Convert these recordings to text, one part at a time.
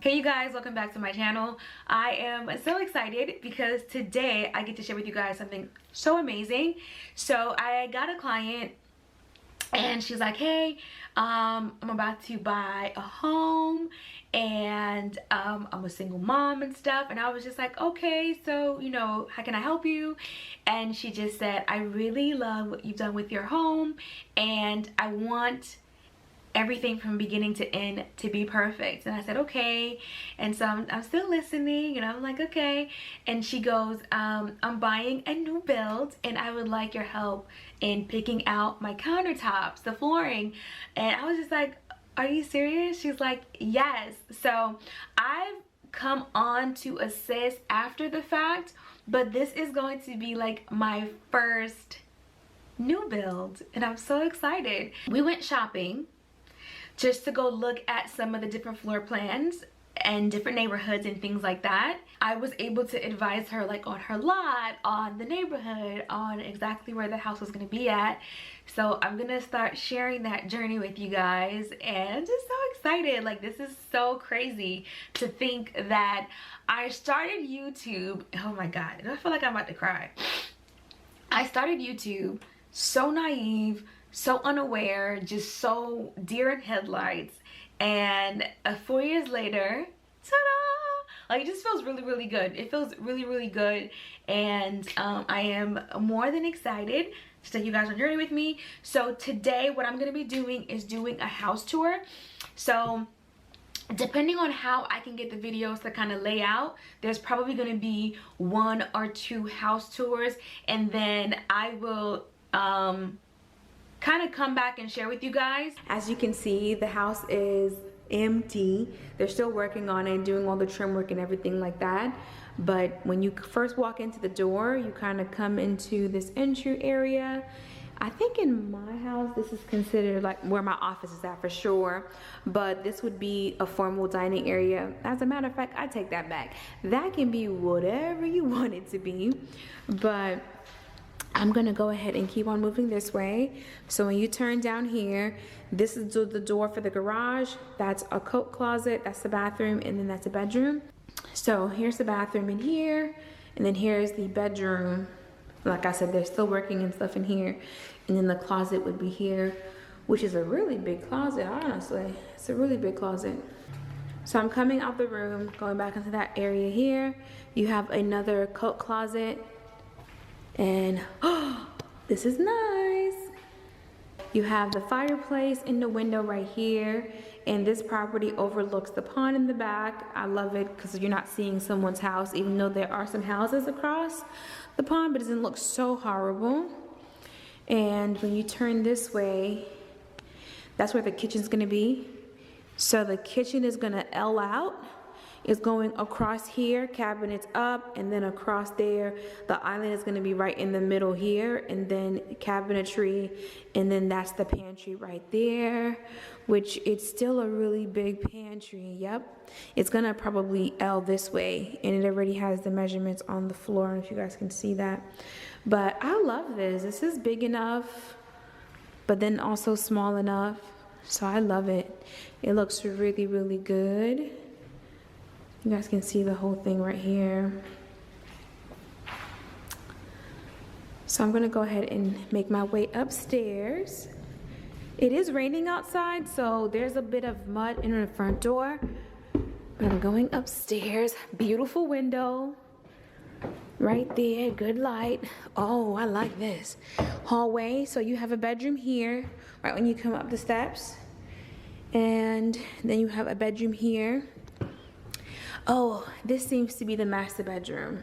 Hey you guys, welcome back to my channel. I am so excited because today I get to share with you guys something so amazing. So I got a client and she's like, hey, I'm about to buy a home and I'm a single mom and stuff. And I was just like, okay, so you know, how can I help you? And she just said, I really love what you've done with your home and I want everything from beginning to end to be perfect. And I said, okay. And so I'm still listening and I'm like, okay. And she goes, I'm buying a new build and I would like your help in picking out my countertops, the flooring. And I was just like, are you serious? She's like, yes. So I've come on to assist after the fact, but this is going to be like my first new build and I'm so excited. We went shopping just to go look at some of the different floor plans and different neighborhoods and things like that. I was able to advise her like on her lot, on the neighborhood, on exactly where the house was going to be at. So I'm gonna start sharing that journey with you guys and I'm just so excited. Like, this is so crazy to think that I started YouTube. Oh my god, I feel like I'm about to cry. I started YouTube so naive, so unaware, just so deer in headlights, and 4 years later, ta-da! Like, it just feels really good. It feels really good, and I am more than excited to take you guys on a journey with me. So today what I'm going to be doing is doing a house tour. So depending on how I can get the videos to kind of lay out, there's probably going to be 1 or 2 house tours, and then I will kind of come back and share with you guys. As you can see, the house is empty. They're still working on it, doing all the trim work and everything like that. But when you first walk into the door, you kind of come into this entry area. I think in my house, this is considered like where my office is at for sure. But this would be a formal dining area. As a matter of fact, I take that back. That can be whatever you want it to be. But I'm gonna go ahead and keep on moving this way. So when you turn down here, this is the door for the garage. That's a coat closet, that's the bathroom, and then that's a bedroom. So here's the bathroom in here, and then here's the bedroom. Like I said, they're still working and stuff in here. And then the closet would be here, which is a really big closet, honestly. It's a really big closet. So I'm coming out the room, going back into that area here. You have another coat closet. And oh, this is nice. You have the fireplace in the window right here, and this property overlooks the pond in the back. I love it because you're not seeing someone's house, even though there are some houses across the pond, but it doesn't look so horrible. And when you turn this way, that's where the kitchen's gonna be. So the kitchen is gonna L out. It's going across here, cabinets up, and then across there. The island is going to be right in the middle here, and then cabinetry, and then that's the pantry right there, which it's still a really big pantry. Yep, it's going to probably L this way, and it already has the measurements on the floor. I don't know if you guys can see that, but I love this. This is big enough, but then also small enough, so I love it. It looks really good. You guys can see the whole thing right here. So I'm gonna go ahead and make my way upstairs. It is raining outside, so there's a bit of mud in the front door. But I'm going upstairs. Beautiful window. Right there, good light. Oh, I like this. Hallway, so you have a bedroom here, right when you come up the steps. And then you have a bedroom here. Oh, this seems to be the master bedroom,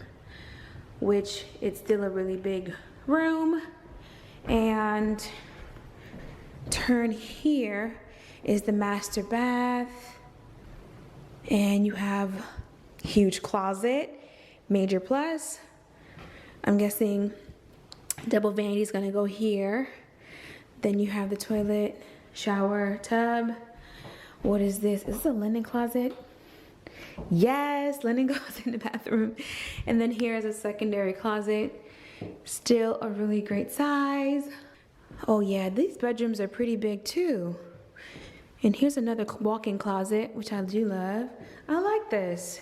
which it's still a really big room. And turn here is the master bath. And you have huge closet, major plus. I'm guessing double vanity is gonna go here. Then you have the toilet, shower, tub. What is this? Is this a linen closet? Yes, linen goes in the bathroom. And then here is a secondary closet. Still a really great size. Oh yeah, these bedrooms are pretty big too. And here's another walk-in closet, which I do love. I like this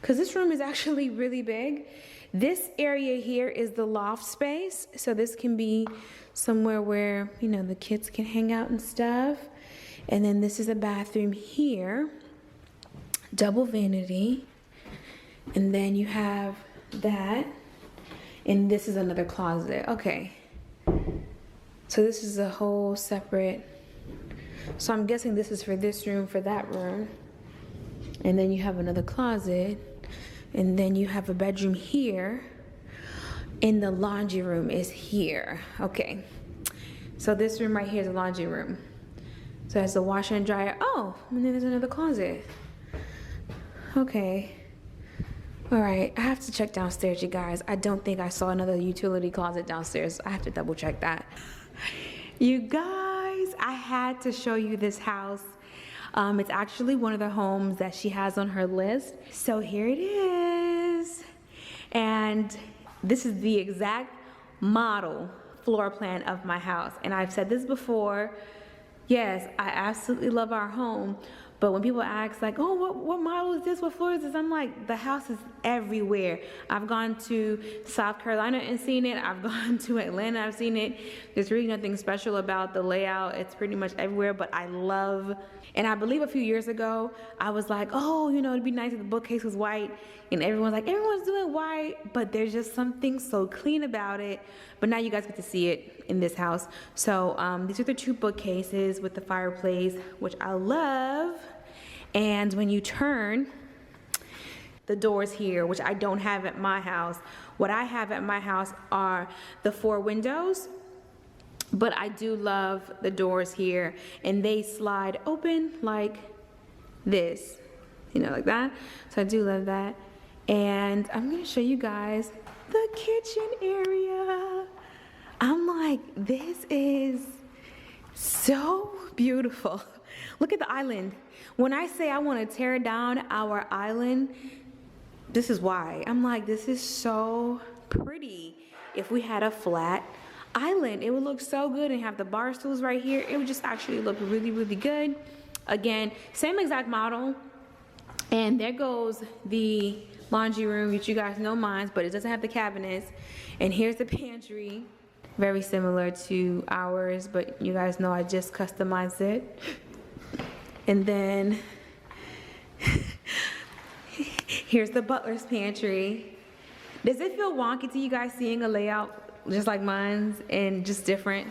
because this room is actually really big. This area here is the loft space. So this can be somewhere where, you know, the kids can hang out and stuff. And then this is a bathroom here, double vanity. And then you have that. And this is another closet. Okay. So this is a whole separate. So I'm guessing this is for this room, for that room. And then you have another closet. And then you have a bedroom here. And the laundry room is here. Okay. So this room right here is a laundry room. So that's a washer and dryer. Oh, and then there's another closet. Okay. All right, I have to check downstairs, you guys. I don't think I saw another utility closet downstairs. I have to double check that. You guys, I had to show you this house. It's actually one of the homes that she has on her list. So here it is. And this is the exact model floor plan of my house. And I've said this before. Yes, I absolutely love our home. But when people ask like, oh, what model is this? What floor is this? I'm like, the house is everywhere. I've gone to South Carolina and seen it. I've gone to Atlanta, I've seen it. There's really nothing special about the layout. It's pretty much everywhere, but I love, and I believe a few years ago, I was like, oh, you know, it'd be nice if the bookcase was white. And everyone's like, everyone's doing white, but there's just something so clean about it. But now you guys get to see it in this house. So these are the two bookcases with the fireplace, which I love. And when you turn, the doors here, which I don't have at my house. What I have at my house are the 4 windows, but I do love the doors here, and they slide open like this, you know, like that. So I do love that. And I'm gonna show you guys the kitchen area. I'm like, this is so beautiful. Look at the island. When I say I want to tear down our island, this is why. I'm like, this is so pretty. If we had a flat island, it would look so good, and have the bar stools right here. It would just actually look really, really good. Again, same exact model. And there goes the laundry room, which you guys know mine, but it doesn't have the cabinets. And here's the pantry. Very similar to ours, but you guys know I just customized it. And then here's the Butler's pantry. Does it feel wonky to you guys seeing a layout just like mine's and just different?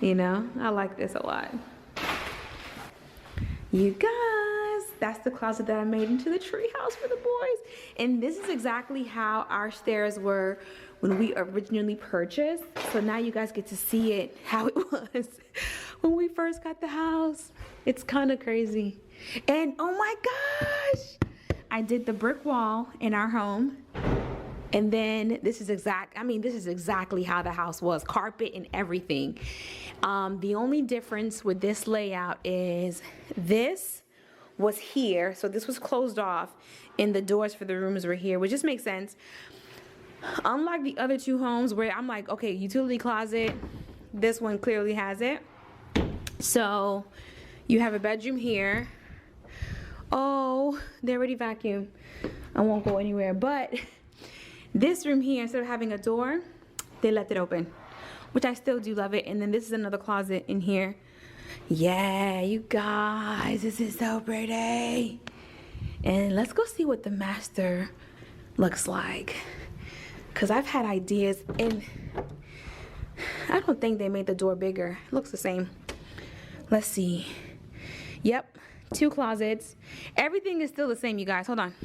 You know, I like this a lot. You guys, that's the closet that I made into the tree house for the boys. And this is exactly how our stairs were when we originally purchased. So now you guys get to see it, how it was when we first got the house. It's kind of crazy. And oh my gosh, I did the brick wall in our home. And then this is exactly how the house was, carpet and everything. The only difference with this layout is this was here. So this was closed off and the doors for the rooms were here, which just makes sense. Unlike the other 2 homes where I'm like, okay, utility closet, this one clearly has it. So you have a bedroom here. Oh, they already vacuumed. I won't go anywhere, but this room here, instead of having a door, they left it open, which I still do love it. And then this is another closet in here. Yeah, you guys, this is so pretty. And let's go see what the master looks like, because I've had ideas, and I don't think they made the door bigger. It looks the same. Let's see. Yep, 2 closets. Everything is still the same, you guys. Hold on.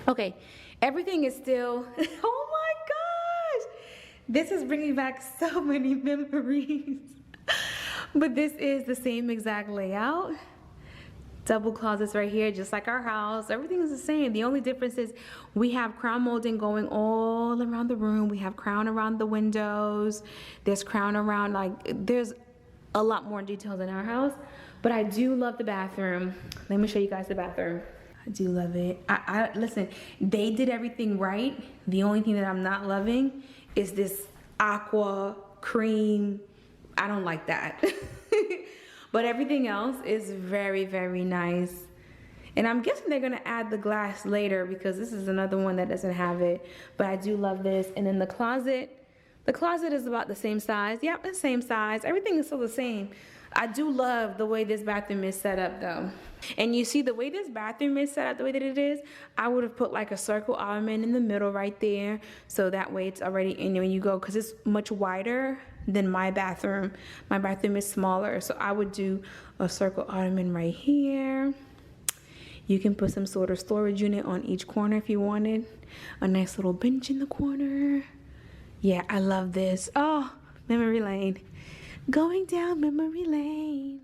Okay, everything is still, oh my gosh. This is bringing back so many memories. But this is the same exact layout. Double closets right here, just like our house. Everything is the same. The only difference is we have crown molding going all around the room. We have crown around the windows. There's crown around, like, there's a lot more details in our house. But I do love the bathroom. Let me show you guys the bathroom. I do love it. Listen, they did everything right. The only thing that I'm not loving is this aqua cream. I don't like that. But everything else is very, very nice. And I'm guessing they're gonna add the glass later because this is another one that doesn't have it. But I do love this. And then the closet is about the same size. Yep, the same size. Everything is still the same. I do love the way this bathroom is set up though. And you see the way this bathroom is set up, the way that it is, I would have put like a circle ottoman in the middle right there. So that way it's already in when you go, because it's much wider than my bathroom. My bathroom is smaller. So I would do a circle ottoman right here. You can put some sort of storage unit on each corner if you wanted. A nice little bench in the corner. Yeah, I love this. Oh, memory lane. Going down memory lane.